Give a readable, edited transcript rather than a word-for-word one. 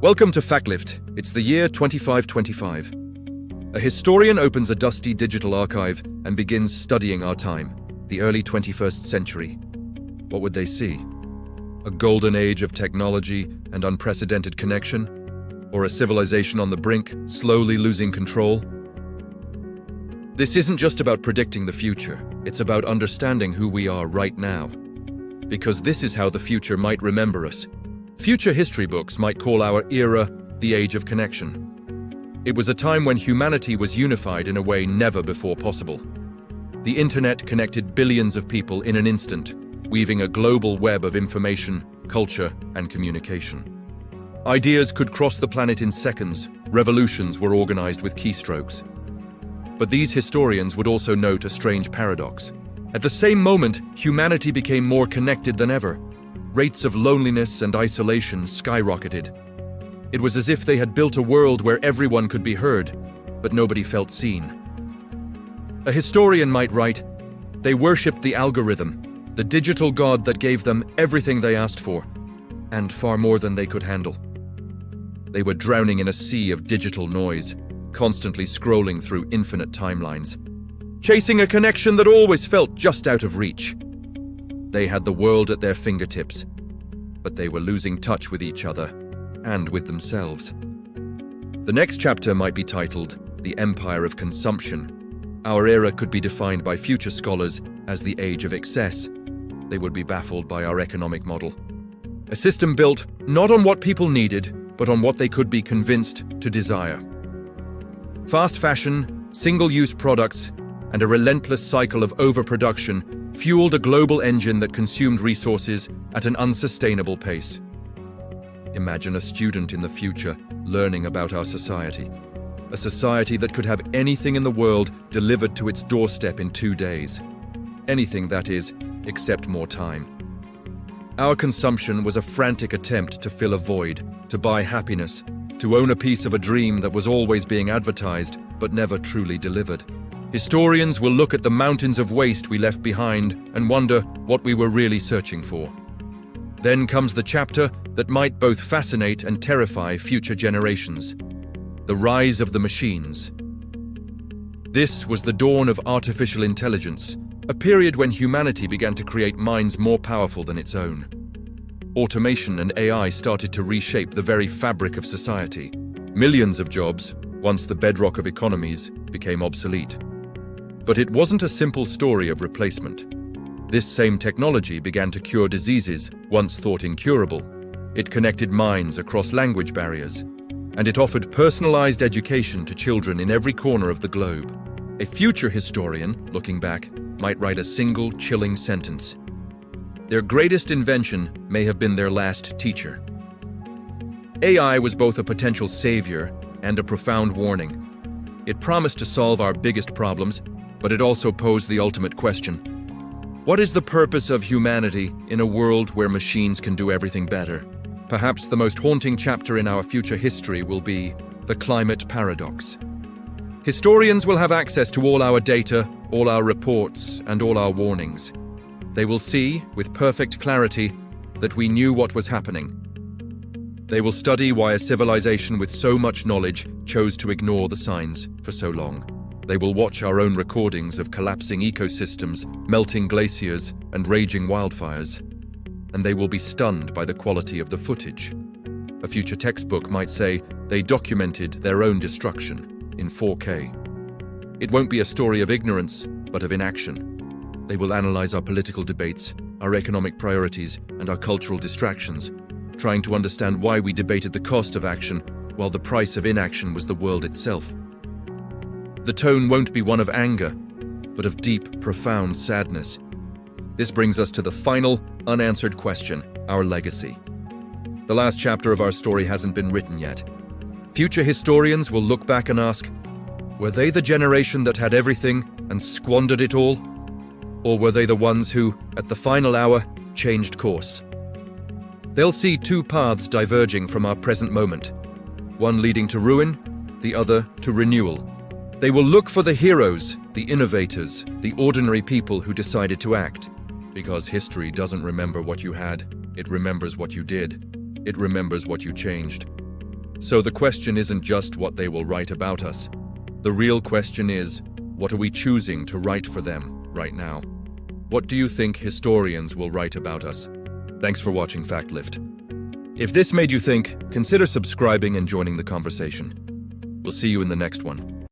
Welcome to FactLift. It's the year 2525. A historian opens a dusty digital archive and begins studying our time, the early 21st century. What would they see? A golden age of technology and unprecedented connection? Or a civilization on the brink, slowly losing control? This isn't just about predicting the future, it's about understanding who we are right now. Because this is how the future might remember us. Future history books might call our era the Age of Connection. It was a time when humanity was unified in a way never before possible. The internet connected billions of people in an instant, weaving a global web of information, culture, and communication. Ideas could cross the planet in seconds, revolutions were organized with keystrokes. But these historians would also note a strange paradox. At the same moment, humanity became more connected than ever. Rates of loneliness and isolation skyrocketed. It was as if they had built a world where everyone could be heard, but nobody felt seen. A historian might write, "They worshipped the algorithm, the digital god that gave them everything they asked for, and far more than they could handle." They were drowning in a sea of digital noise, constantly scrolling through infinite timelines, chasing a connection that always felt just out of reach. They had the world at their fingertips, but they were losing touch with each other and with themselves. The next chapter might be titled The Empire of Consumption. Our era could be defined by future scholars as the age of excess. They would be baffled by our economic model. A system built not on what people needed, but on what they could be convinced to desire. Fast fashion, single-use products, and a relentless cycle of overproduction fueled a global engine that consumed resources at an unsustainable pace. Imagine a student in the future learning about our society. A society that could have anything in the world delivered to its doorstep in 2 days. Anything, that is, except more time. Our consumption was a frantic attempt to fill a void, to buy happiness, to own a piece of a dream that was always being advertised but never truly delivered. Historians will look at the mountains of waste we left behind and wonder what we were really searching for. Then comes the chapter that might both fascinate and terrify future generations: the rise of the machines. This was the dawn of artificial intelligence, a period when humanity began to create minds more powerful than its own. Automation and AI started to reshape the very fabric of society. Millions of jobs, once the bedrock of economies, became obsolete. But it wasn't a simple story of replacement. This same technology began to cure diseases once thought incurable. It connected minds across language barriers, and it offered personalized education to children in every corner of the globe. A future historian, looking back, might write a single chilling sentence: their greatest invention may have been their last teacher. AI was both a potential savior and a profound warning. It promised to solve our biggest problems, but it also posed the ultimate question: what is the purpose of humanity in a world where machines can do everything better? Perhaps the most haunting chapter in our future history will be the climate paradox. Historians will have access to all our data, all our reports, and all our warnings. They will see, with perfect clarity, that we knew what was happening. They will study why a civilization with so much knowledge chose to ignore the signs for so long. They will watch our own recordings of collapsing ecosystems, melting glaciers, and raging wildfires. And they will be stunned by the quality of the footage. A future textbook might say they documented their own destruction in 4K. It won't be a story of ignorance, but of inaction. They will analyze our political debates, our economic priorities, and our cultural distractions, trying to understand why we debated the cost of action while the price of inaction was the world itself. The tone won't be one of anger, but of deep, profound sadness. This brings us to the final, unanswered question: our legacy. The last chapter of our story hasn't been written yet. Future historians will look back and ask, were they the generation that had everything and squandered it all? Or were they the ones who, at the final hour, changed course? They'll see two paths diverging from our present moment, one leading to ruin, the other to renewal. They will look for the heroes, the innovators, the ordinary people who decided to act. Because history doesn't remember what you had, it remembers what you did. It remembers what you changed. So the question isn't just what they will write about us. The real question is, what are we choosing to write for them right now? What do you think historians will write about us? Thanks for watching FactLift. If this made you think, consider subscribing and joining the conversation. We'll see you in the next one.